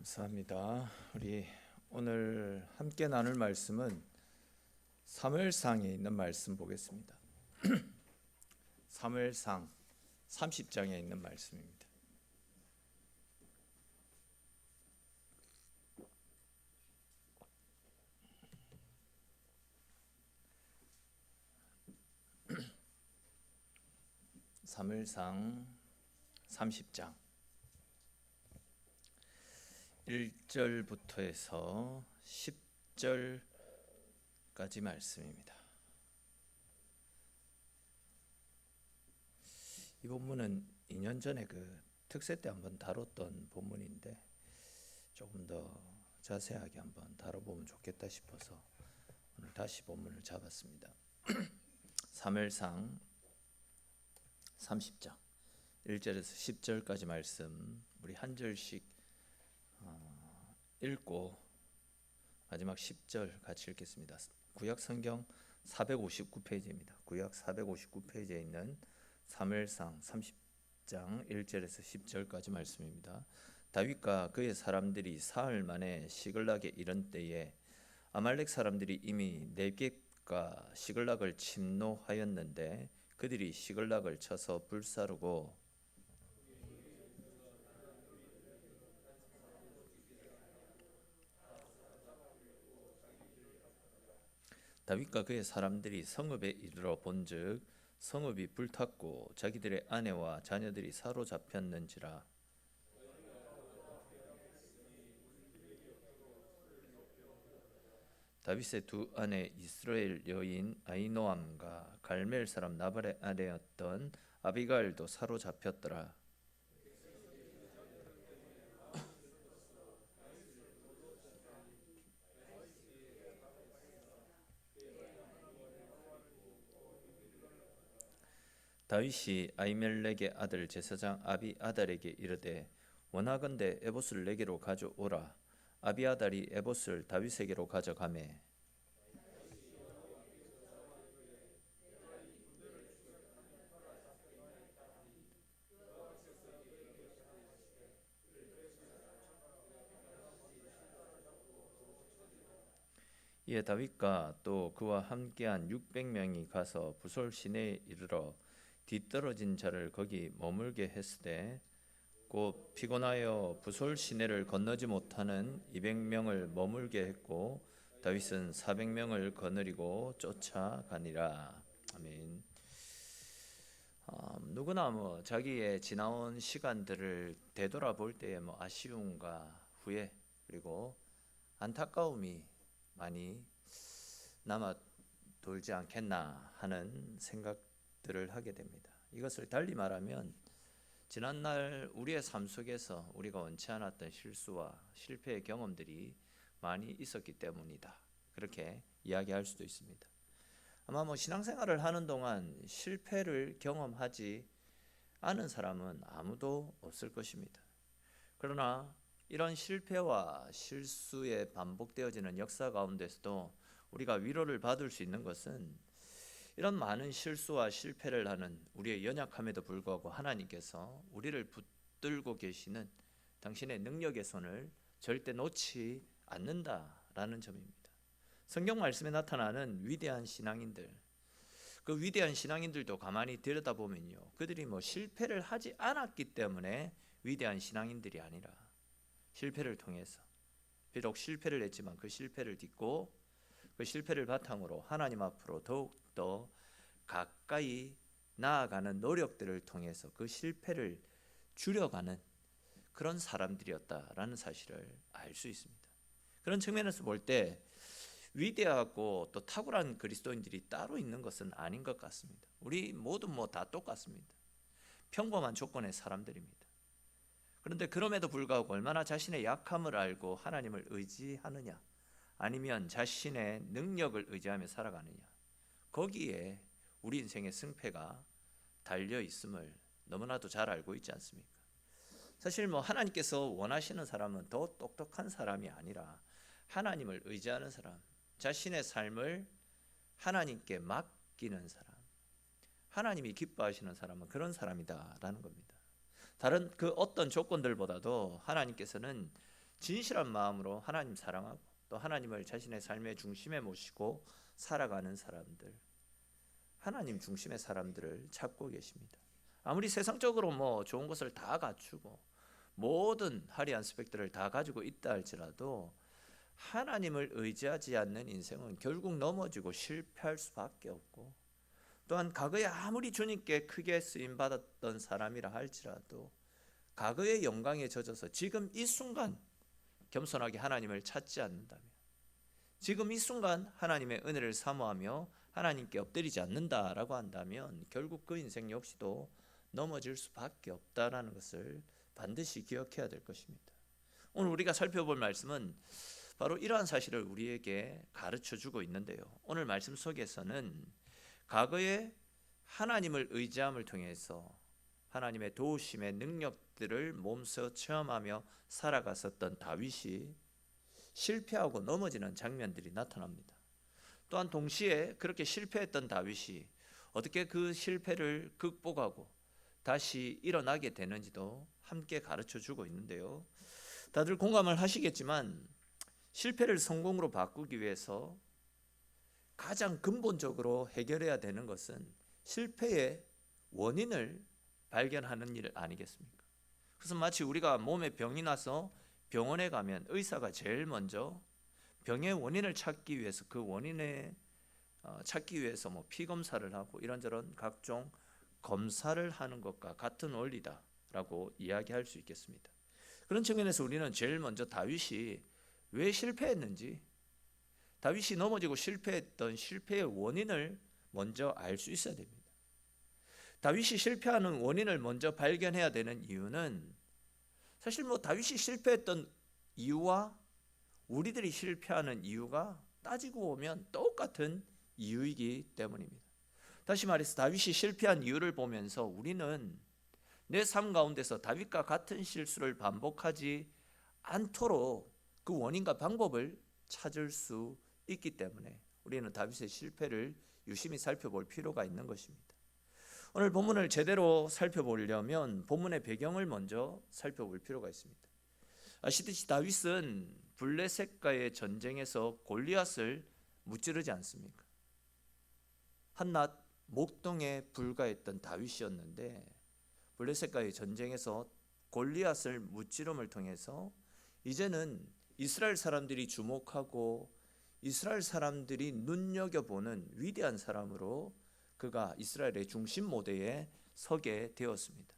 감사합니다. 우리 오늘 함께 나눌 말씀은 사무엘상에 있는 말씀 보겠습니다. 사무엘상 30장에 있는 말씀입니다. 사무엘상 30장 1절부터 해서 10절까지 말씀입니다. 이 본문은 2년 전에 그 특세 때 한번 다뤘던 본문인데 조금 더 자세하게 한번 다뤄보면 좋겠다 싶어서 오늘 다시 본문을 잡았습니다. 사무엘상 30장 1절에서 10절까지 말씀 우리 한 절씩 읽고 마지막 10절 같이 읽겠습니다. 구약 성경 459페이지입니다. 구약 459페이지에 있는 사무엘상 30장 1절에서 10절까지 말씀입니다. 다윗과 그의 사람들이 사흘 만에 시글락에 이른 때에 아말렉 사람들이 이미 네겝과 시글락을 침노하였는데 그들이 시글락을 쳐서 불사르고 다윗과 그의 사람들이 성읍에 이르러 본즉 성읍이 불탔고 자기들의 아내와 자녀들이 사로잡혔는지라. 다윗의 두 아내 이스라엘 여인 아히노암과 갈멜 사람 나발의 아내였던 아비가일도 사로잡혔더라. 다윗이 아히멜렉의 아들 제사장 아비아달에게 이르되 원하건대 에봇을 내게로 가져오라. 아비아달이 에봇을 다윗에게로 가져가매 이에 다윗과 또 그와 함께한 600명이 가서 부솔 시내에 이르러 뒤떨어진 자를 거기 머물게 했으되 곧 피곤하여 부솔 시내를 건너지 못하는 200명을 머물게 했고 다윗은 400명을 거느리고 쫓아가니라. 아멘. 누구나 자기의 지나온 시간들을 되돌아볼 때에 아쉬움과 후회 그리고 안타까움이 많이 남아 돌지 않겠나 하는 생각들을 하게 됩니다. 이것을 달리 말하면 지난날 우리의 삶 속에서 우리가 원치 않았던 실수와 실패의 경험들이 많이 있었기 때문이다. 그렇게 이야기할 수도 있습니다. 아마 신앙생활을 하는 동안 실패를 경험하지 않은 사람은 아무도 없을 것입니다. 그러나 이런 실패와 실수에 반복되어지는 역사 가운데서도 우리가 위로를 받을 수 있는 것은 이런 많은 실수와 실패를 하는 우리의 연약함에도 불구하고 하나님께서 우리를 붙들고 계시는 당신의 능력의 손을 절대 놓지 않는다라는 점입니다. 성경 말씀에 나타나는 위대한 신앙인들, 그 위대한 신앙인들도 가만히 들여다보면요, 그들이 실패를 하지 않았기 때문에 위대한 신앙인들이 아니라 실패를 통해서 비록 실패를 했지만 그 실패를 딛고 그 실패를 바탕으로 하나님 앞으로 더욱더 가까이 나아가는 노력들을 통해서 그 실패를 줄여가는 그런 사람들이었다라는 사실을 알 수 있습니다. 그런 측면에서 볼 때 위대하고 또 탁월한 그리스도인들이 따로 있는 것은 아닌 것 같습니다. 우리 모두 다 똑같습니다. 평범한 조건의 사람들입니다. 그런데 그럼에도 불구하고 얼마나 자신의 약함을 알고 하나님을 의지하느냐, 아니면 자신의 능력을 의지하며 살아가느냐, 거기에 우리 인생의 승패가 달려 있음을 너무나도 잘 알고 있지 않습니까? 사실 하나님께서 원하시는 사람은 더 똑똑한 사람이 아니라 하나님을 의지하는 사람, 자신의 삶을 하나님께 맡기는 사람, 하나님이 기뻐하시는 사람은 그런 사람이다라는 겁니다. 다른 그 어떤 조건들보다도 하나님께서는 진실한 마음으로 하나님 사랑하고 또 하나님을 자신의 삶의 중심에 모시고 살아가는 사람들, 하나님 중심의 사람들을 찾고 계십니다. 아무리 세상적으로 뭐 좋은 것을 다 갖추고 모든 화려한 스펙들을 다 가지고 있다 할지라도 하나님을 의지하지 않는 인생은 결국 넘어지고 실패할 수밖에 없고, 또한 과거에 아무리 주님께 크게 쓰임 받았던 사람이라 할지라도 과거의 영광에 젖어서 지금 이 순간 겸손하게 하나님을 찾지 않는다면, 지금 이 순간 하나님의 은혜를 사모하며 하나님께 엎드리지 않는다라고 한다면 결국 그 인생 역시도 넘어질 수밖에 없다라는 것을 반드시 기억해야 될 것입니다. 오늘 우리가 살펴볼 말씀은 바로 이러한 사실을 우리에게 가르쳐 주고 있는데요. 오늘 말씀 속에서는 과거에 하나님을 의지함을 통해서 하나님의 도우심의 능력들을 몸소 체험하며 살아갔었던 다윗이 실패하고 넘어지는 장면들이 나타납니다. 또한 동시에 그렇게 실패했던 다윗이 어떻게 그 실패를 극복하고 다시 일어나게 되는지도 함께 가르쳐 주고 있는데요. 다들 공감을 하시겠지만 실패를 성공으로 바꾸기 위해서 가장 근본적으로 해결해야 되는 것은 실패의 원인을 발견하는 일 아니겠습니까? 그래서 마치 우리가 몸에 병이 나서 병원에 가면 의사가 제일 먼저 병의 원인을 찾기 위해서 그 원인을 찾기 위해서 뭐 피 검사를 하고 이런저런 각종 검사를 하는 것과 같은 원리다라고 이야기할 수 있겠습니다. 그런 측면에서 우리는 제일 먼저 다윗이 왜 실패했는지, 다윗이 넘어지고 실패했던 실패의 원인을 먼저 알 수 있어야 됩니다. 다윗이 실패하는 원인을 먼저 발견해야 되는 이유는 사실 뭐 다윗이 실패했던 이유와 우리들이 실패하는 이유가 따지고 보면 똑같은 이유이기 때문입니다. 다시 말해서 다윗이 실패한 이유를 보면서 우리는 내 삶 가운데서 다윗과 같은 실수를 반복하지 않도록 그 원인과 방법을 찾을 수 있기 때문에 우리는 다윗의 실패를 유심히 살펴볼 필요가 있는 것입니다. 오늘 본문을 제대로 살펴보려면 본문의 배경을 먼저 살펴볼 필요가 있습니다. 아시듯이 다윗은 블레셋과의 전쟁에서 골리앗을 무찌르지 않습니까? 한낱 목동에 불과했던 다윗이었는데 블레셋과의 전쟁에서 골리앗을 무찌름을 통해서 이제는 이스라엘 사람들이 주목하고 이스라엘 사람들이 눈여겨보는 위대한 사람으로 그가 이스라엘의 중심 무대에 서게 되었습니다.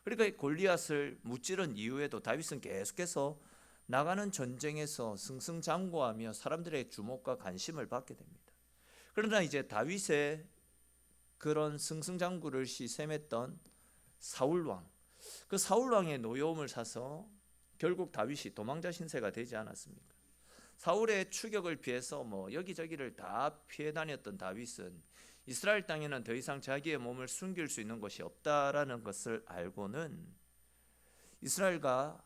그러니까 골리앗을 무찌른 이후에도 다윗은 계속해서 나가는 전쟁에서 승승장구하며 사람들의 주목과 관심을 받게 됩니다. 그러나 이제 다윗의 그런 승승장구를 시샘했던 사울왕, 그 사울왕의 노여움을 사서 결국 다윗이 도망자 신세가 되지 않았습니까? 사울의 추격을 피해서 뭐 여기저기를 다 피해 다녔던 다윗은 이스라엘 땅에는 더 이상 자기의 몸을 숨길 수 있는 곳이 없다라는 것을 알고는 이스라엘과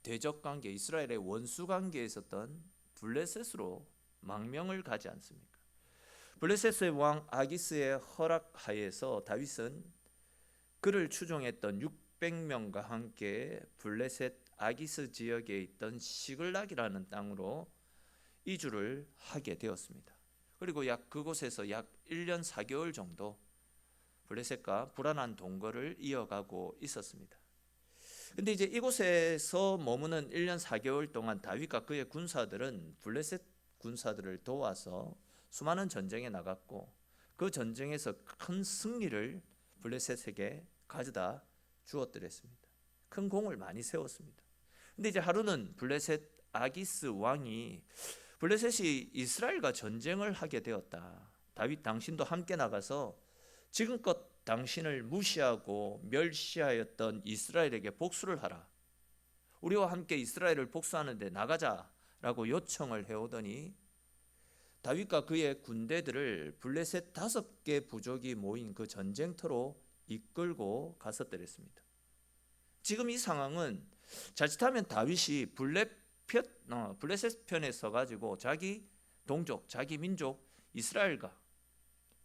대적관계, 이스라엘의 원수관계에 있었던 블레셋으로 망명을 가지 않습니까? 블레셋의 왕 아기스의 허락하에서 다윗은 그를 추종했던 600명과 함께 블레셋 아기스 지역에 있던 시글락이라는 땅으로 이주를 하게 되었습니다. 그리고 그곳에서 약 1년 4개월 정도 블레셋과 불안한 동거를 이어가고 있었습니다. 근데 이제 이곳에서 머무는 1년 4개월 동안 다윗과 그의 군사들은 블레셋 군사들을 도와서 수많은 전쟁에 나갔고 그 전쟁에서 큰 승리를 블레셋에게 가져다 주었더랬습니다. 큰 공을 많이 세웠습니다. 근데 이제 하루는 블레셋 아기스 왕이 블레셋이 이스라엘과 전쟁을 하게 되었다. 다윗 당신도 함께 나가서 지금껏 당신을 무시하고 멸시하였던 이스라엘에게 복수를 하라. 우리와 함께 이스라엘을 복수하는데 나가자라고 요청을 해오더니 다윗과 그의 군대들을 블레셋 5개 부족이 모인 그 전쟁터로 이끌고 갔었더랬습니다. 지금 이 상황은 자칫하면 다윗이 블레셋 편에 서가지고 자기 동족, 자기 민족 이스라엘과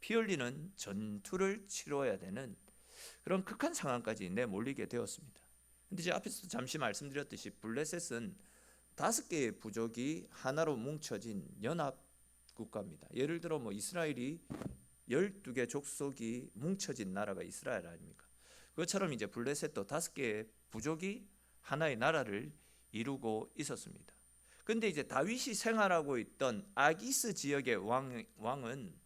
피 흘리는 전투를 치러야 되는 그런 극한 상황까지 내몰리게 되었습니다. 근데 이제 앞에서 잠시 말씀드렸듯이 블레셋은 5개의 부족이 하나로 뭉쳐진 연합 국가입니다. 예를 들어 이스라엘이 12개 족속이 뭉쳐진 나라가 이스라엘 아닙니까? 그것처럼 이제 블레셋도 5개의 부족이 하나의 나라를 이루고 있었습니다. 근데 이제 다윗이 생활하고 있던 아기스 지역의 왕은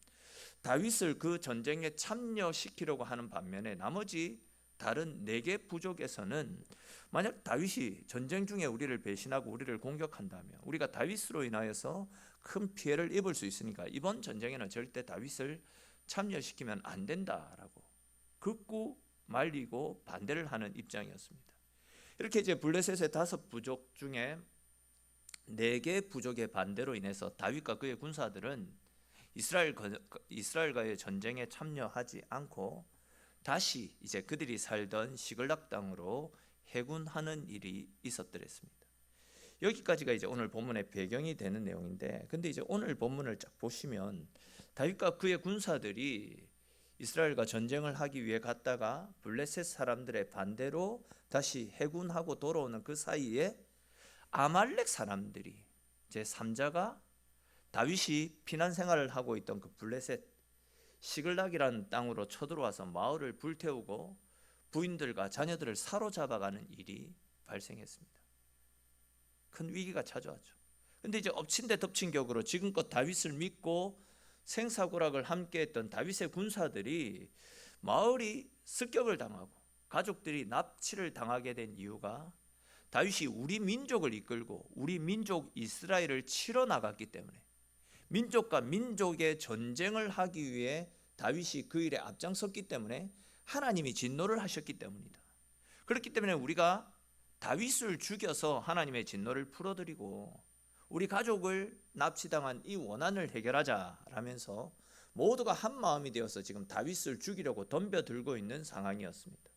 다윗을 그 전쟁에 참여시키려고 하는 반면에 나머지 다른 4개 부족에서는 만약 다윗이 전쟁 중에 우리를 배신하고 우리를 공격한다면 우리가 다윗으로 인하여서 큰 피해를 입을 수 있으니까 이번 전쟁에는 절대 다윗을 참여시키면 안 된다라고 극구 말리고 반대를 하는 입장이었습니다. 이렇게 이제 블레셋의 5 부족 중에 4개 부족의 반대로 인해서 다윗과 그의 군사들은 이스라엘과의 전쟁에 참여하지 않고 다시 이제 그들이 살던 시글락 땅으로 해군하는 일이 있었더랬습니다. 여기까지가 이제 오늘 본문의 배경이 되는 내용인데, 근데 이제 오늘 본문을 쫙 보시면 다윗과 그의 군사들이 이스라엘과 전쟁을 하기 위해 갔다가 블레셋 사람들의 반대로 다시 해군하고 돌아오는 그 사이에 아말렉 사람들이 제3자가 다윗이 피난 생활을 하고 있던 그 블레셋 시글락이라는 땅으로 쳐들어와서 마을을 불태우고 부인들과 자녀들을 사로잡아가는 일이 발생했습니다. 큰 위기가 찾아왔죠. 근데 이제 엎친 데 덮친 격으로 지금껏 다윗을 믿고 생사고락을 함께했던 다윗의 군사들이 마을이 습격을 당하고 가족들이 납치를 당하게 된 이유가 다윗이 우리 민족을 이끌고 우리 민족 이스라엘을 치러 나갔기 때문에, 민족과 민족의 전쟁을 하기 위해 다윗이 그 일에 앞장섰기 때문에 하나님이 진노를 하셨기 때문이다. 그렇기 때문에 우리가 다윗을 죽여서 하나님의 진노를 풀어드리고 우리 가족을 납치당한 이 원한을 해결하자라면서 모두가 한 마음이 되어서 지금 다윗을 죽이려고 덤벼들고 있는 상황이었습니다.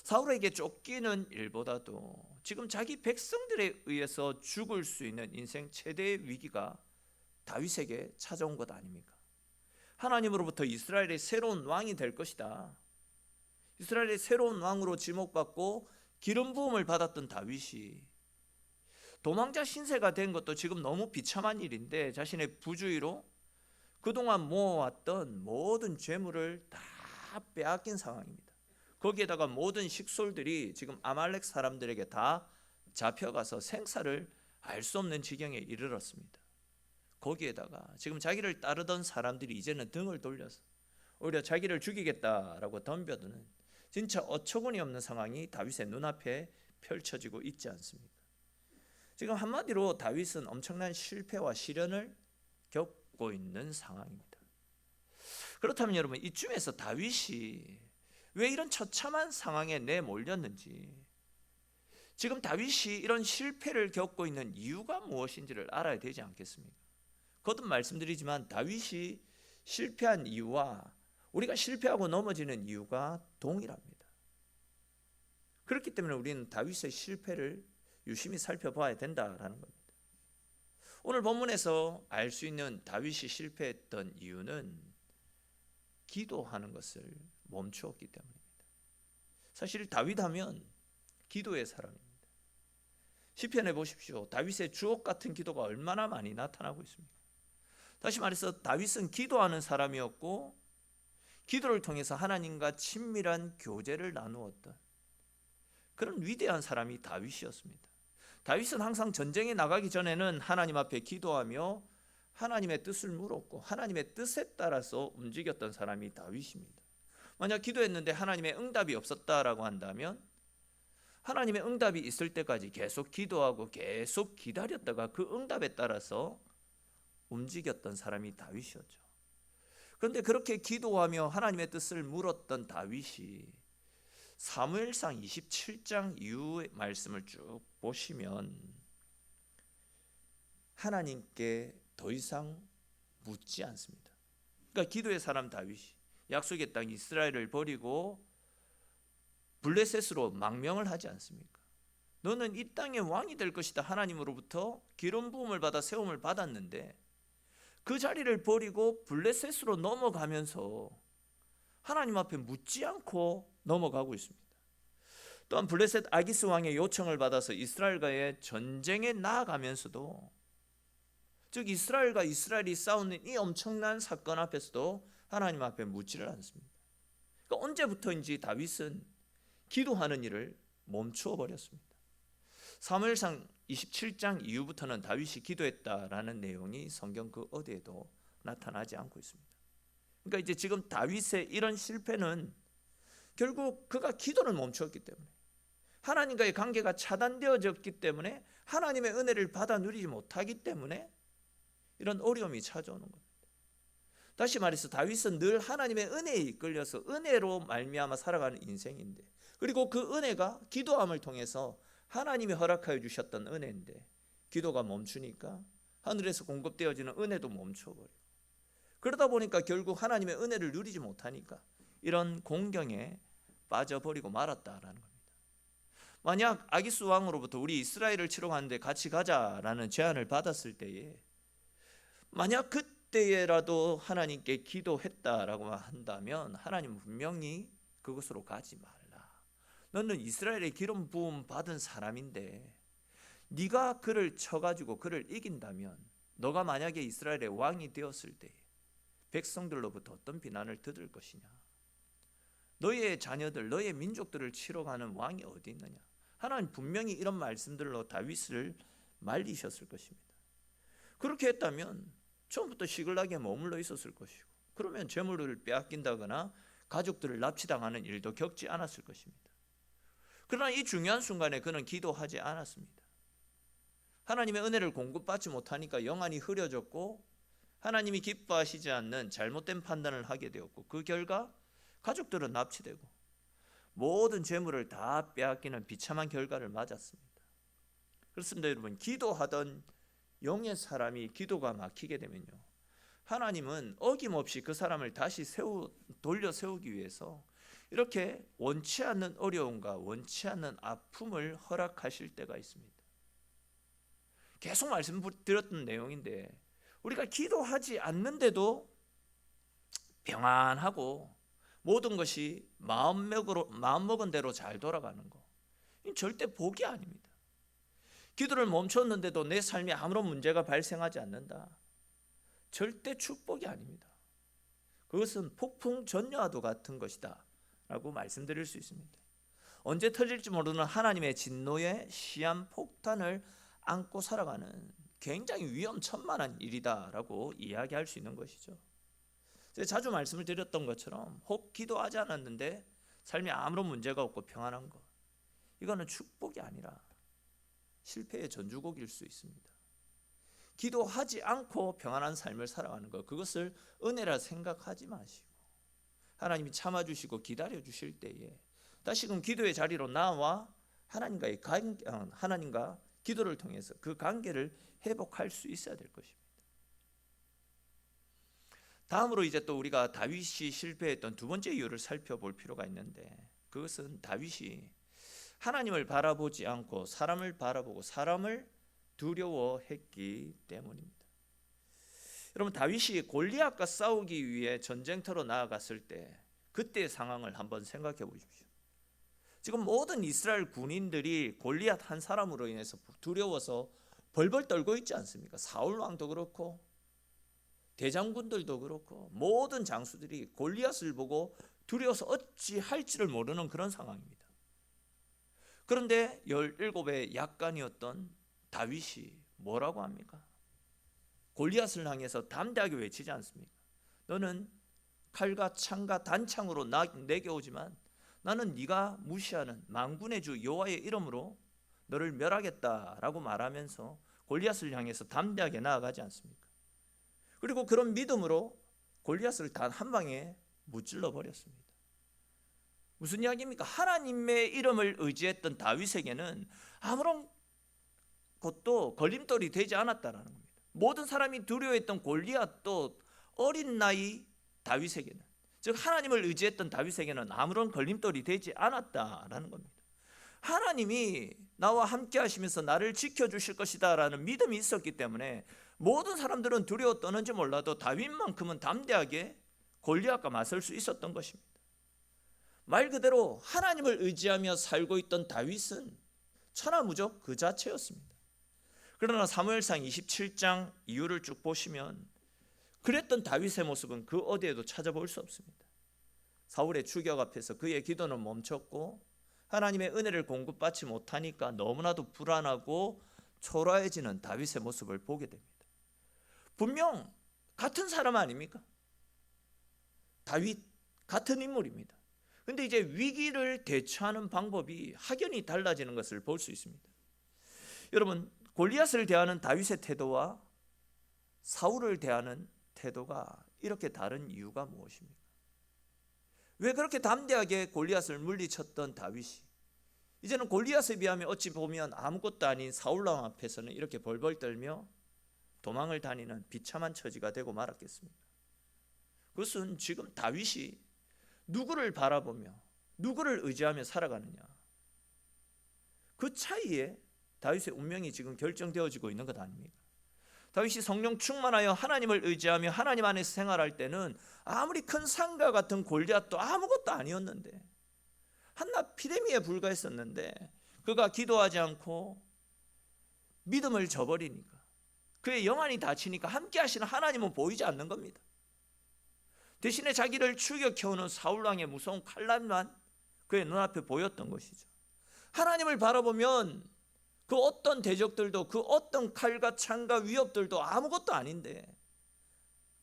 사울에게 쫓기는 일보다도 지금 자기 백성들에 의해서 죽을 수 있는 인생 최대의 위기가 다윗에게 찾아온 것 아닙니까? 하나님으로부터 이스라엘의 새로운 왕이 될 것이다. 이스라엘의 새로운 왕으로 지목받고 기름 부음을 받았던 다윗이 도망자 신세가 된 것도 지금 너무 비참한 일인데 자신의 부주의로 그동안 모아왔던 모든 재물을 다 빼앗긴 상황입니다. 거기에다가 모든 식솔들이 지금 아말렉 사람들에게 다 잡혀가서 생사를 알 수 없는 지경에 이르렀습니다. 거기에다가 지금 자기를 따르던 사람들이 이제는 등을 돌려서 오히려 자기를 죽이겠다라고 덤벼드는 진짜 어처구니 없는 상황이 다윗의 눈앞에 펼쳐지고 있지 않습니까? 지금 한마디로 다윗은 엄청난 실패와 시련을 겪고 있는 상황입니다. 그렇다면 여러분, 이쯤에서 다윗이 왜 이런 처참한 상황에 내몰렸는지, 지금 다윗이 이런 실패를 겪고 있는 이유가 무엇인지를 알아야 되지 않겠습니까? 거듭 말씀드리지만 다윗이 실패한 이유와 우리가 실패하고 넘어지는 이유가 동일합니다. 그렇기 때문에 우리는 다윗의 실패를 유심히 살펴봐야 된다라는 겁니다. 오늘 본문에서 알 수 있는 다윗이 실패했던 이유는 기도하는 것을 멈추었기 때문입니다. 사실 다윗하면 기도의 사람입니다. 시편에 보십시오. 다윗의 주옥 같은 기도가 얼마나 많이 나타나고 있습니까? 다시 말해서 다윗은 기도하는 사람이었고 기도를 통해서 하나님과 친밀한 교제를 나누었던 그런 위대한 사람이 다윗이었습니다. 다윗은 항상 전쟁에 나가기 전에는 하나님 앞에 기도하며 하나님의 뜻을 물었고 하나님의 뜻에 따라서 움직였던 사람이 다윗입니다. 만약 기도했는데 하나님의 응답이 없었다라고 한다면 하나님의 응답이 있을 때까지 계속 기도하고 계속 기다렸다가 그 응답에 따라서 움직였던 사람이 다윗이었죠. 그런데 그렇게 기도하며 하나님의 뜻을 물었던 다윗이 사무엘상 27장 이후의 말씀을 쭉 보시면 하나님께 더 이상 묻지 않습니다. 그러니까 기도의 사람 다윗이 약속의 땅 이스라엘을 버리고 블레셋으로 망명을 하지 않습니까? 너는 이 땅의 왕이 될 것이다. 하나님으로부터 기름 부음을 받아 세움을 받았는데 그 자리를 버리고 블레셋으로 넘어가면서 하나님 앞에 묻지 않고 넘어가고 있습니다. 또한 블레셋 아기스 왕의 요청을 받아서 이스라엘과의 전쟁에 나아가면서도, 즉 이스라엘과 이스라엘이 싸우는 이 엄청난 사건 앞에서도 하나님 앞에 묻지를 않습니다. 그러니까 언제부터인지 다윗은 기도하는 일을 멈추어 버렸습니다. 사무엘상 27장 이후부터는 다윗이 기도했다라는 내용이 성경 그 어디에도 나타나지 않고 있습니다. 그러니까 이제 지금 다윗의 이런 실패는 결국 그가 기도를 멈추었기 때문에, 하나님과의 관계가 차단되어졌기 때문에, 하나님의 은혜를 받아 누리지 못하기 때문에 이런 어려움이 찾아오는 겁니다. 다시 말해서 다윗은 늘 하나님의 은혜에 이끌려서 은혜로 말미암아 살아가는 인생인데, 그리고 그 은혜가 기도함을 통해서 하나님이 허락하여 주셨던 은혜인데, 기도가 멈추니까 하늘에서 공급되어지는 은혜도 멈춰버리고, 그러다 보니까 결국 하나님의 은혜를 누리지 못하니까 이런 공경에 빠져버리고 말았다라는 겁니다. 만약 아기스 왕으로부터 우리 이스라엘을 치러 가는데 같이 가자라는 제안을 받았을 때에, 만약 그때라도 하나님께 기도했다라고 한다면 하나님은 분명히 그것으로 가지 말라. 너는 이스라엘의 기름 부음 받은 사람인데 네가 그를 쳐가지고 그를 이긴다면, 너가 만약에 이스라엘의 왕이 되었을 때 백성들로부터 어떤 비난을 듣을 것이냐. 너의 자녀들, 너의 민족들을 치러 가는 왕이 어디 있느냐. 하나님 분명히 이런 말씀들로 다윗을 말리셨을 것입니다. 그렇게 했다면 처음부터 시글락에 머물러 있었을 것이고, 그러면 재물을 빼앗긴다거나 가족들을 납치당하는 일도 겪지 않았을 것입니다. 그러나 이 중요한 순간에 그는 기도하지 않았습니다. 하나님의 은혜를 공급받지 못하니까 영안이 흐려졌고, 하나님이 기뻐하시지 않는 잘못된 판단을 하게 되었고, 그 결과 가족들은 납치되고 모든 재물을 다 빼앗기는 비참한 결과를 맞았습니다. 그렇습니다, 여러분. 기도하던 영의 사람이 기도가 막히게 되면요, 하나님은 어김없이 그 사람을 다시 돌려 세우기 위해서 이렇게 원치 않는 어려움과 원치 않는 아픔을 허락하실 때가 있습니다. 계속 말씀드렸던 내용인데, 우리가 기도하지 않는데도 평안하고 모든 것이 마음먹은 대로 잘 돌아가는 거, 이건 절대 복이 아닙니다. 기도를 멈췄는데도 내 삶에 아무런 문제가 발생하지 않는다, 절대 축복이 아닙니다. 그것은 폭풍 전야와도 같은 것이다 라고 말씀드릴 수 있습니다. 언제 터질지 모르는 하나님의 진노의 시한 폭탄을 안고 살아가는 굉장히 위험천만한 일이다라고 이야기할 수 있는 것이죠. 제가 자주 말씀을 드렸던 것처럼 혹 기도하지 않았는데 삶에 아무런 문제가 없고 평안한 것, 이거는 축복이 아니라 실패의 전주곡일 수 있습니다. 기도하지 않고 평안한 삶을 살아가는 것, 그것을 은혜라 생각하지 마시고 하나님이 참아주시고 기다려주실 때에 다시금 기도의 자리로 나와 하나님과 기도를 통해서 그 관계를 회복할 수 있어야 될 것입니다. 다음으로 이제 또 우리가 다윗이 실패했던 두 번째 이유를 살펴볼 필요가 있는데, 그것은 다윗이 하나님을 바라보지 않고 사람을 바라보고 사람을 두려워했기 때문입니다. 여러분, 다윗이 골리앗과 싸우기 위해 전쟁터로 나아갔을 때 그때의 상황을 한번 생각해 보십시오. 지금 모든 이스라엘 군인들이 골리앗 한 사람으로 인해서 두려워서 벌벌 떨고 있지 않습니까? 사울 왕도 그렇고 대장군들도 그렇고 모든 장수들이 골리앗을 보고 두려워서 어찌 할지를 모르는 그런 상황입니다. 그런데 17의 약간이었던 다윗이 뭐라고 합니까? 골리앗을 향해서 담대하게 외치지 않습니까? 너는 칼과 창과 단창으로 내게 오지만 나는 네가 무시하는 만군의 주 여호와의 이름으로 너를 멸하겠다라고 말하면서 골리앗을 향해서 담대하게 나아가지 않습니까? 그리고 그런 믿음으로 골리앗을 단 한 방에 무찔러 버렸습니다. 무슨 이야기입니까? 하나님의 이름을 의지했던 다윗에게는 아무런 것도 걸림돌이 되지 않았다라는 겁니다. 모든 사람이 두려워했던 골리앗도 어린 나이 다윗에게는, 즉 하나님을 의지했던 다윗에게는 아무런 걸림돌이 되지 않았다라는 겁니다. 하나님이 나와 함께 하시면서 나를 지켜주실 것이다 라는 믿음이 있었기 때문에 모든 사람들은 두려워 떠는지 몰라도 다윗만큼은 담대하게 골리앗과 맞설 수 있었던 것입니다. 말 그대로 하나님을 의지하며 살고 있던 다윗은 천하무적 그 자체였습니다. 그러나 사무엘상 27장 이후를 쭉 보시면 그랬던 다윗의 모습은 그 어디에도 찾아볼 수 없습니다. 사울의 추격 앞에서 그의 기도는 멈췄고 하나님의 은혜를 공급받지 못하니까 너무나도 불안하고 초라해지는 다윗의 모습을 보게 됩니다. 분명 같은 사람 아닙니까? 다윗 같은 인물입니다. 근데 이제 위기를 대처하는 방법이 확연히 달라지는 것을 볼 수 있습니다. 여러분, 골리앗을 대하는 다윗의 태도와 사울을 대하는 태도가 이렇게 다른 이유가 무엇입니까? 왜 그렇게 담대하게 골리앗을 물리쳤던 다윗이 이제는 골리앗에 비하면 어찌 보면 아무것도 아닌 사울왕 앞에서는 이렇게 벌벌 떨며 도망을 다니는 비참한 처지가 되고 말았겠습니까? 그것은 지금 다윗이 누구를 바라보며 누구를 의지하며 살아가느냐, 그 차이에 다윗의 운명이 지금 결정되어지고 있는 것 아닙니까? 다윗이 성령 충만하여 하나님을 의지하며 하나님 안에서 생활할 때는 아무리 큰 산과 같은 골리앗도 아무것도 아니었는데, 한낱 피레미에 불과했었는데 그가 기도하지 않고 믿음을 저버리니까, 그의 영안이 닫히니까 함께 하시는 하나님은 보이지 않는 겁니다. 대신에 자기를 추격해오는 사울왕의 무서운 칼날만 그의 눈앞에 보였던 것이죠. 하나님을 바라보면 그 어떤 대적들도, 그 어떤 칼과 창과 위협들도 아무것도 아닌데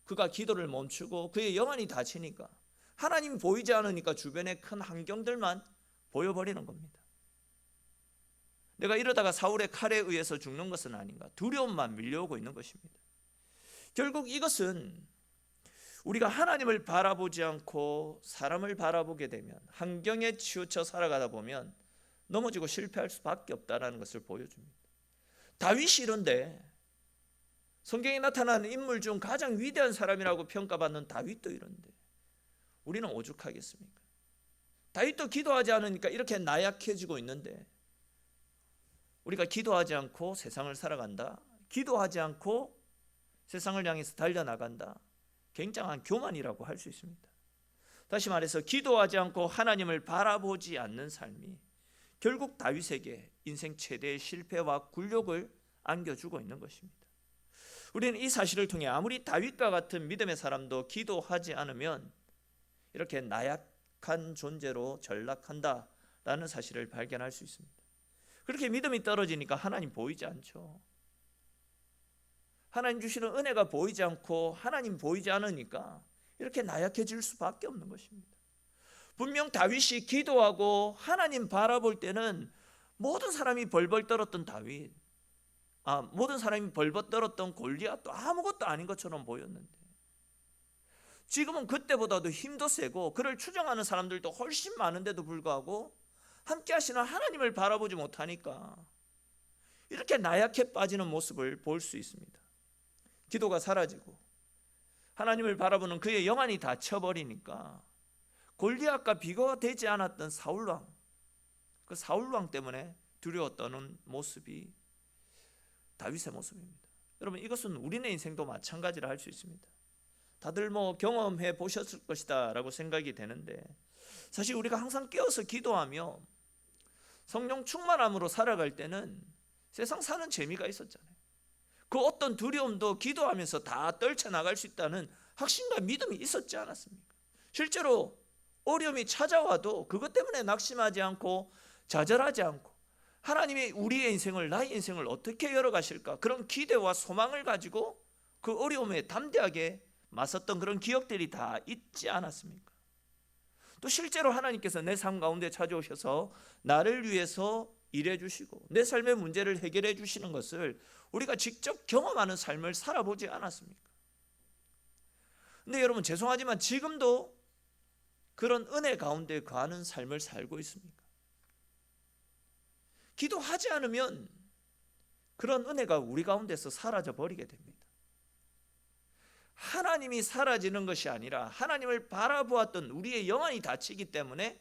그가 기도를 멈추고 그의 영안이 닫히니까, 하나님이 보이지 않으니까 주변의 큰 환경들만 보여버리는 겁니다. 내가 이러다가 사울의 칼에 의해서 죽는 것은 아닌가, 두려움만 밀려오고 있는 것입니다. 결국 이것은 우리가 하나님을 바라보지 않고 사람을 바라보게 되면, 환경에 치우쳐 살아가다 보면 넘어지고 실패할 수밖에 없다는 것을 보여줍니다. 다윗이 이런데, 성경에 나타나는 인물 중 가장 위대한 사람이라고 평가받는 다윗도 이런데 우리는 오죽하겠습니까? 다윗도 기도하지 않으니까 이렇게 나약해지고 있는데, 우리가 기도하지 않고 세상을 살아간다, 기도하지 않고 세상을 향해서 달려나간다, 굉장한 교만이라고 할 수 있습니다. 다시 말해서 기도하지 않고 하나님을 바라보지 않는 삶이 결국 다윗에게 인생 최대의 실패와 굴욕을 안겨주고 있는 것입니다. 우리는 이 사실을 통해 아무리 다윗과 같은 믿음의 사람도 기도하지 않으면 이렇게 나약한 존재로 전락한다라는 사실을 발견할 수 있습니다. 그렇게 믿음이 떨어지니까 하나님 보이지 않죠. 하나님 주시는 은혜가 보이지 않고 하나님 보이지 않으니까 이렇게 나약해질 수밖에 없는 것입니다. 분명 다윗이 기도하고 하나님 바라볼 때는 모든 사람이 벌벌 떨었던 다윗, 모든 사람이 벌벌 떨었던 골리앗도 아무것도 아닌 것처럼 보였는데, 지금은 그때보다도 힘도 세고 그를 추종하는 사람들도 훨씬 많은데도 불구하고 함께 하시는 하나님을 바라보지 못하니까 이렇게 나약해 빠지는 모습을 볼 수 있습니다. 기도가 사라지고 하나님을 바라보는 그의 영안이 닫혀버리니까 골리앗과 비교가 되지 않았던 사울왕, 그 사울왕 때문에 두려워 떠는 모습이 다윗의 모습입니다. 여러분, 이것은 우리네 인생도 마찬가지라 할 수 있습니다. 다들 경험해 보셨을 것이다 라고 생각이 되는데, 사실 우리가 항상 깨어서 기도하며 성령 충만함으로 살아갈 때는 세상 사는 재미가 있었잖아요. 그 어떤 두려움도 기도하면서 다 떨쳐나갈 수 있다는 확신과 믿음이 있었지 않았습니까? 실제로 어려움이 찾아와도 그것 때문에 낙심하지 않고 좌절하지 않고 하나님이 우리의 인생을, 나의 인생을 어떻게 열어가실까, 그런 기대와 소망을 가지고 그 어려움에 담대하게 맞섰던 그런 기억들이 다 있지 않았습니까? 또 실제로 하나님께서 내 삶 가운데 찾아오셔서 나를 위해서 일해 주시고 내 삶의 문제를 해결해 주시는 것을 우리가 직접 경험하는 삶을 살아보지 않았습니까? 근데 여러분, 죄송하지만 지금도 그런 은혜 가운데 거하는 삶을 살고 있습니까? 기도하지 않으면 그런 은혜가 우리 가운데서 사라져 버리게 됩니다. 하나님이 사라지는 것이 아니라 하나님을 바라보았던 우리의 영안이 닫히기 때문에,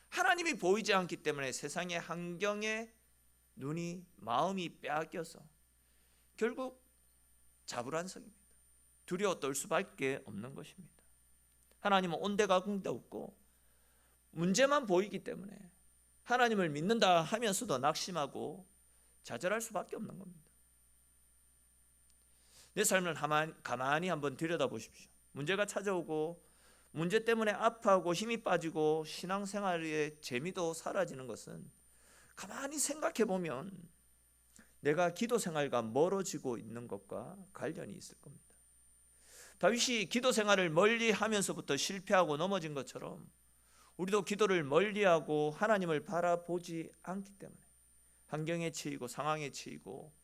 하나님이 보이지 않기 때문에 세상의 환경에 눈이, 마음이 빼앗겨서 결국 자불안석입니다. 두려워 떨 수밖에 없는 것입니다. 하나님은 온데가군데 없고 문제만 보이기 때문에 하나님을 믿는다 하면서도 낙심하고 좌절할 수밖에 없는 겁니다. 내 삶을 가만히 한번 들여다보십시오. 문제가 찾아오고 문제 때문에 아파하고 힘이 빠지고 신앙생활의 재미도 사라지는 것은 가만히 생각해 보면 내가 기도 생활과 멀어지고 있는 것과 관련이 있을 겁니다. 다윗이 기도 생활을 멀리 하면서부터 실패하고 넘어진 것처럼 우리도 기도를 멀리하고 하나님을 바라보지 않기 때문에 환경에 치이고 상황에 치이고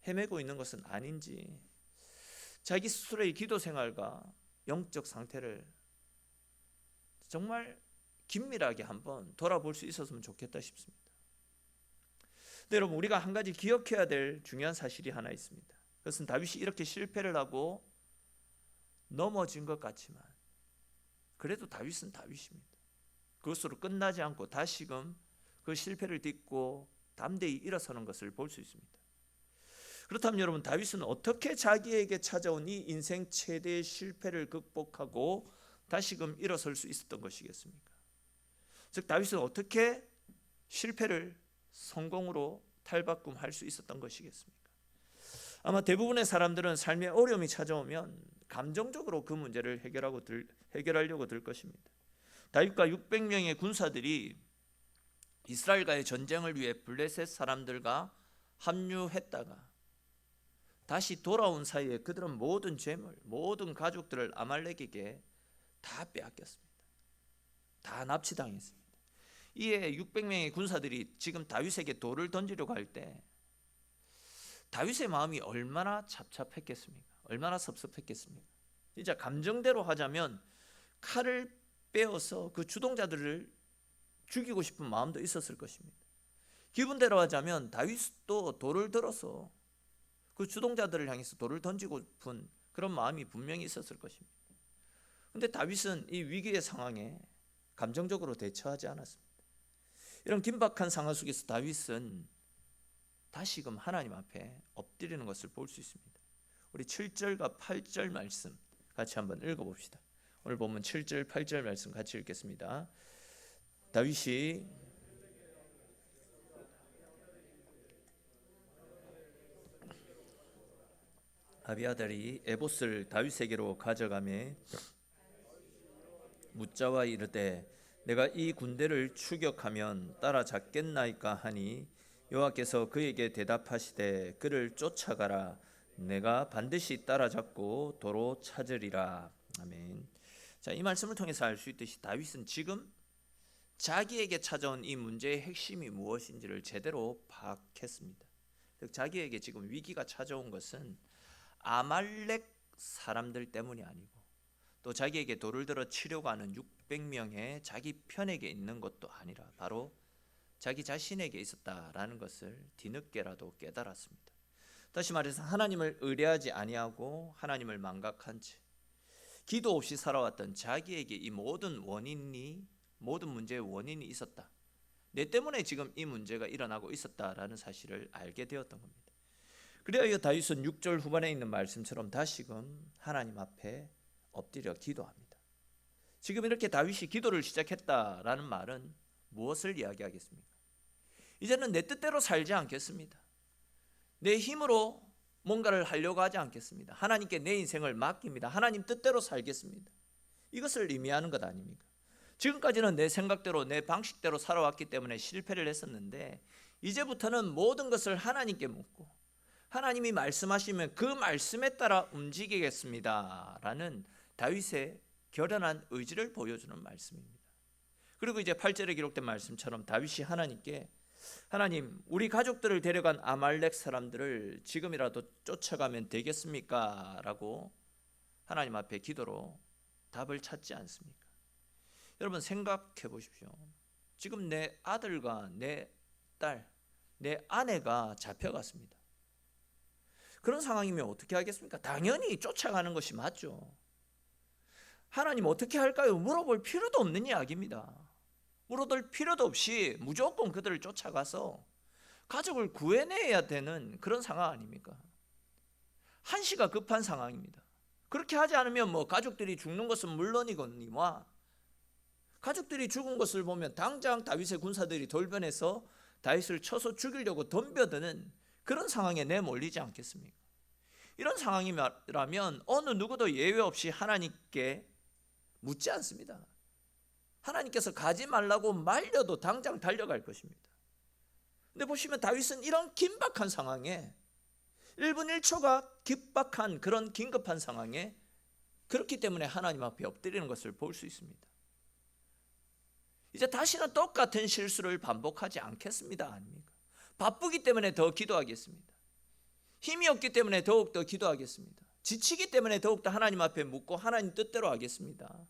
헤매고 있는 것은 아닌지 자기 스스로의 기도 생활과 영적 상태를 정말 긴밀하게 한번 돌아볼 수 있었으면 좋겠다 싶습니다. 근데 여러분, 우리가 한 가지 기억해야 될 중요한 사실이 하나 있습니다. 그것은 다윗이 이렇게 실패를 하고 넘어진 것 같지만 그래도 다윗은 다윗입니다. 그것으로 끝나지 않고 다시금 그 실패를 딛고 담대히 일어서는 것을 볼 수 있습니다. 그렇다면 여러분, 다윗은 어떻게 자기에게 찾아온 이 인생 최대의 실패를 극복하고 다시금 일어설 수 있었던 것이겠습니까? 즉, 다윗은 어떻게 실패를 성공으로 탈바꿈할 수 있었던 것이겠습니까? 아마 대부분의 사람들은 삶에 어려움이 찾아오면 감정적으로 그 문제를 해결하려고 들 것입니다. 다윗과 600명의 군사들이 이스라엘과의 전쟁을 위해 블레셋 사람들과 합류했다가 다시 돌아온 사이에 그들은 모든 재물, 모든 가족들을 아말렉에게 다 빼앗겼습니다. 다 납치당했습니다. 이에 600명의 군사들이 지금 다윗에게 돌을 던지려고 할 때 다윗의 마음이 얼마나 답답했겠습니까? 얼마나 섭섭했겠습니까? 진짜 감정대로 하자면 칼을 빼어서 그 주동자들을 죽이고 싶은 마음도 있었을 것입니다. 기분대로 하자면 다윗도 돌을 들어서 그 주동자들을 향해서 돌을 던지고 싶은 그런 마음이 분명히 있었을 것입니다. 그런데 다윗은 이 위기의 상황에 감정적으로 대처하지 않았습니다. 이런 긴박한 상황 속에서 다윗은 다시금 하나님 앞에 엎드리는 것을 볼 수 있습니다. 우리 7절과 8절 말씀 같이 한번 읽어봅시다. 오늘 보면 7절 8절 말씀 같이 읽겠습니다. 다윗이 아비아달이 에봇을 다윗에게로 가져가매 묻자와 이르되 내가 이 군대를 추격하면 따라잡겠나이까 하니 여호와께서 그에게 대답하시되 그를 쫓아가라. 내가 반드시 따라잡고 도로 찾으리라. 아멘. 자, 이 말씀을 통해서 알 수 있듯이 다윗은 지금 자기에게 찾아온 이 문제의 핵심이 무엇인지를 제대로 파악했습니다. 즉 자기에게 지금 위기가 찾아온 것은 아말렉 사람들 때문이 아니고 또 자기에게 돌을 들어 치려고 하는 600명의 자기 편에게 있는 것도 아니라 바로 자기 자신에게 있었다라는 것을 뒤늦게라도 깨달았습니다. 다시 말해서 하나님을 의뢰하지 아니하고 하나님을 망각한 채 기도 없이 살아왔던 자기에게 이 모든 문제의 원인이 있었다. 내 때문에 지금 이 문제가 일어나고 있었다라는 사실을 알게 되었던 겁니다. 그래야 다윗은 6절 후반에 있는 말씀처럼 다시금 하나님 앞에 엎드려 기도합니다. 지금 이렇게 다윗이 기도를 시작했다라는 말은 무엇을 이야기하겠습니까? 이제는 내 뜻대로 살지 않겠습니다. 내 힘으로 뭔가를 하려고 하지 않겠습니다. 하나님께 내 인생을 맡깁니다. 하나님 뜻대로 살겠습니다. 이것을 의미하는 것 아닙니까? 지금까지는 내 생각대로 내 방식대로 살아왔기 때문에 실패를 했었는데 이제부터는 모든 것을 하나님께 묻고 하나님이 말씀하시면 그 말씀에 따라 움직이겠습니다 라는 다윗의 결연한 의지를 보여주는 말씀입니다. 그리고 이제 8절에 기록된 말씀처럼 다윗이 하나님께 하나님, 우리 가족들을 데려간 아말렉 사람들을 지금이라도 쫓아가면 되겠습니까? 라고 하나님 앞에 기도로 답을 찾지 않습니까? 여러분 생각해 보십시오. 지금 내 아들과 내 딸, 내 아내가 잡혀갔습니다. 그런 상황이면 어떻게 하겠습니까? 당연히 쫓아가는 것이 맞죠. 하나님 어떻게 할까요? 물어볼 필요도 없는 이야기입니다. 물어볼 필요도 없이 무조건 그들을 쫓아가서 가족을 구해내야 되는 그런 상황 아닙니까? 한시가 급한 상황입니다. 그렇게 하지 않으면 가족들이 죽는 것은 물론이거니와 가족들이 죽은 것을 보면 당장 다윗의 군사들이 돌변해서 다윗을 쳐서 죽이려고 덤벼드는 그런 상황에 내몰리지 않겠습니까? 이런 상황이라면 어느 누구도 예외 없이 하나님께 묻지 않습니다. 하나님께서 가지 말라고 말려도 당장 달려갈 것입니다. 근데 보시면 다윗은 이런 긴박한 상황에 1분 1초가 긴박한 그런 긴급한 상황에 그렇기 때문에 하나님 앞에 엎드리는 것을 볼 수 있습니다. 이제 다시는 똑같은 실수를 반복하지 않겠습니다. 아닙니까? 바쁘기 때문에 더 기도하겠습니다. 힘이 없기 때문에 더욱더 기도하겠습니다. 지치기 때문에 더욱더 하나님 앞에 묻고 하나님 뜻대로 하겠습니다.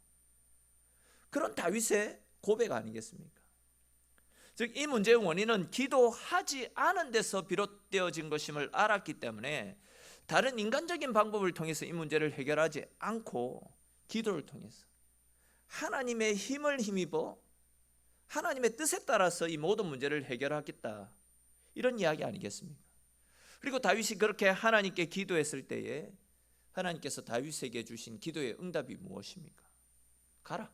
그런 다윗의 고백 아니겠습니까? 즉 이 문제의 원인은 기도하지 않은 데서 비롯되어진 것임을 알았기 때문에 다른 인간적인 방법을 통해서 이 문제를 해결하지 않고 기도를 통해서 하나님의 힘을 힘입어 하나님의 뜻에 따라서 이 모든 문제를 해결하겠다, 이런 이야기 아니겠습니까? 그리고 다윗이 그렇게 하나님께 기도했을 때에 하나님께서 다윗에게 주신 기도의 응답이 무엇입니까? 가라,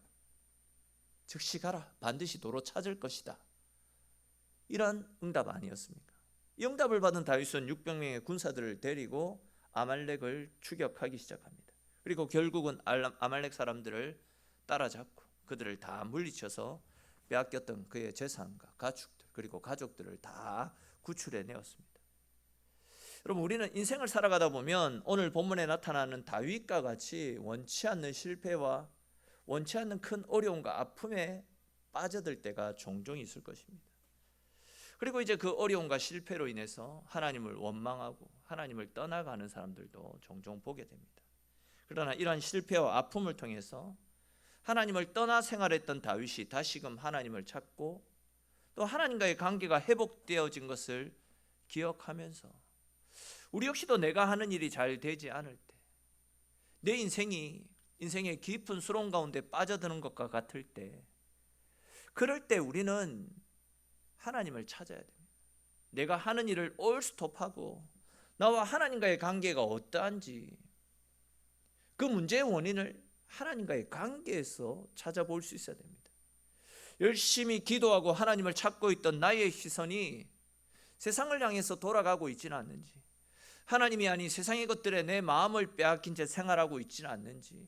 즉시 가라, 반드시 도로 찾을 것이다, 이런 응답 아니었습니까? 이 응답을 받은 다윗은 600명의 군사들을 데리고 아말렉을 추격하기 시작합니다. 그리고 결국은 아말렉 사람들을 따라잡고 그들을 다 물리쳐서 빼앗겼던 그의 재산과 가축들 그리고 가족들을 다 구출해 내었습니다. 여러분, 우리는 인생을 살아가다 보면 오늘 본문에 나타나는 다윗과 같이 원치 않는 실패와 원치 않는 큰 어려움과 아픔에 빠져들 때가 종종 있을 것입니다. 그리고 이제 그 어려움과 실패로 인해서 하나님을 원망하고 하나님을 떠나가는 사람들도 종종 보게 됩니다. 그러나 이러한 실패와 아픔을 통해서 하나님을 떠나 생활했던 다윗이 다시금 하나님을 찾고 또 하나님과의 관계가 회복되어진 것을 기억하면서 우리 역시도 내가 하는 일이 잘 되지 않을 때, 내 인생의 깊은 수렁 가운데 빠져드는 것과 같을 때, 그럴 때 우리는 하나님을 찾아야 됩니다. 내가 하는 일을 올 스톱하고 나와 하나님과의 관계가 어떠한지 그 문제의 원인을 하나님과의 관계에서 찾아볼 수 있어야 됩니다. 열심히 기도하고 하나님을 찾고 있던 나의 시선이 세상을 향해서 돌아가고 있지는 않는지, 하나님이 아닌 세상의 것들에 내 마음을 빼앗긴 채 생활하고 있지는 않는지,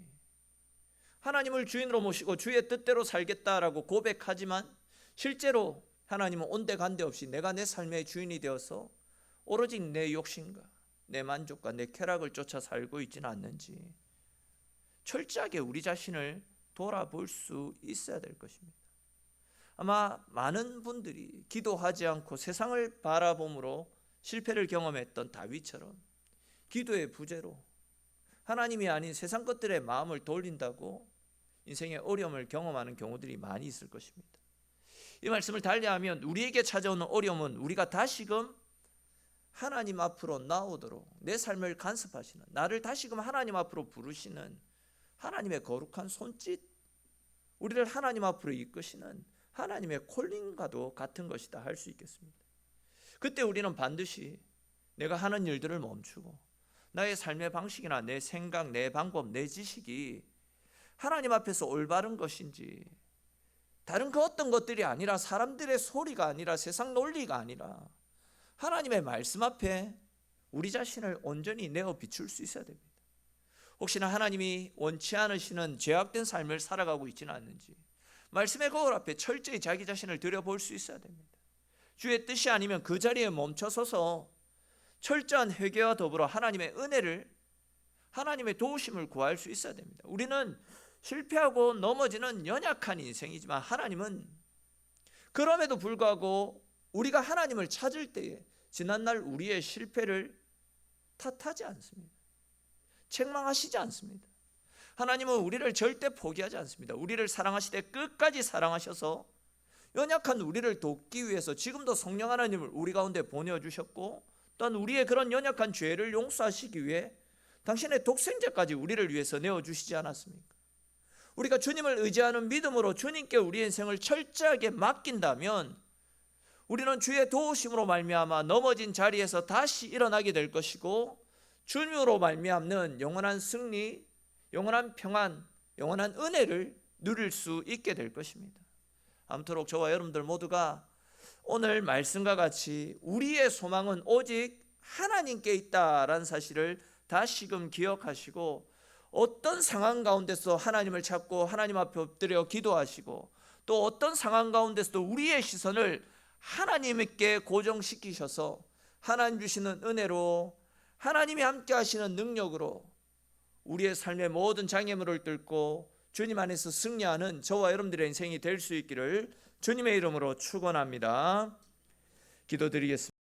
하나님을 주인으로 모시고 주의 뜻대로 살겠다라고 고백하지만 실제로 하나님은 온데간데 없이 내가 내 삶의 주인이 되어서 오로지 내 욕심과 내 만족과 내 쾌락을 쫓아 살고 있지는 않는지 철저하게 우리 자신을 돌아볼 수 있어야 될 것입니다. 아마 많은 분들이 기도하지 않고 세상을 바라봄으로 실패를 경험했던 다윗처럼 기도의 부재로 하나님이 아닌 세상 것들의 마음을 돌린다고 인생의 어려움을 경험하는 경우들이 많이 있을 것입니다. 이 말씀을 달리하면 우리에게 찾아오는 어려움은 우리가 다시금 하나님 앞으로 나오도록 내 삶을 간섭하시는, 나를 다시금 하나님 앞으로 부르시는 하나님의 거룩한 손짓, 우리를 하나님 앞으로 이끄시는 하나님의 콜링과도 같은 것이다 할 수 있겠습니다. 그때 우리는 반드시 내가 하는 일들을 멈추고 나의 삶의 방식이나 내 생각, 내 방법, 내 지식이 하나님 앞에서 올바른 것인지, 다른 그 어떤 것들이 아니라 사람들의 소리가 아니라 세상 논리가 아니라 하나님의 말씀 앞에 우리 자신을 온전히 내어 비출 수 있어야 됩니다. 혹시나 하나님이 원치 않으시는 죄악된 삶을 살아가고 있지는 않는지 말씀의 거울 앞에 철저히 자기 자신을 들여볼 수 있어야 됩니다. 주의 뜻이 아니면 그 자리에 멈춰서서 철저한 회개와 더불어 하나님의 은혜를, 하나님의 도우심을 구할 수 있어야 됩니다. 우리는 실패하고 넘어지는 연약한 인생이지만 하나님은 그럼에도 불구하고 우리가 하나님을 찾을 때에 지난날 우리의 실패를 탓하지 않습니다. 책망하시지 않습니다. 하나님은 우리를 절대 포기하지 않습니다. 우리를 사랑하시되 끝까지 사랑하셔서 연약한 우리를 돕기 위해서 지금도 성령 하나님을 우리 가운데 보내주셨고, 또한 우리의 그런 연약한 죄를 용서하시기 위해 당신의 독생자까지 우리를 위해서 내어주시지 않았습니까? 우리가 주님을 의지하는 믿음으로 주님께 우리 인생을 철저하게 맡긴다면 우리는 주의 도우심으로 말미암아 넘어진 자리에서 다시 일어나게 될 것이고, 주님으로 말미암는 영원한 승리, 영원한 평안, 영원한 은혜를 누릴 수 있게 될 것입니다. 아무쪼록 저와 여러분들 모두가 오늘 말씀과 같이 우리의 소망은 오직 하나님께 있다라는 사실을 다시금 기억하시고, 어떤 상황 가운데서 하나님을 찾고 하나님 앞에 엎드려 기도하시고, 또 어떤 상황 가운데서도 우리의 시선을 하나님께 고정시키셔서 하나님 주시는 은혜로, 하나님이 함께 하시는 능력으로 우리의 삶의 모든 장애물을 뚫고 주님 안에서 승리하는 저와 여러분들의 인생이 될 수 있기를 주님의 이름으로 축원합니다. 기도드리겠습니다.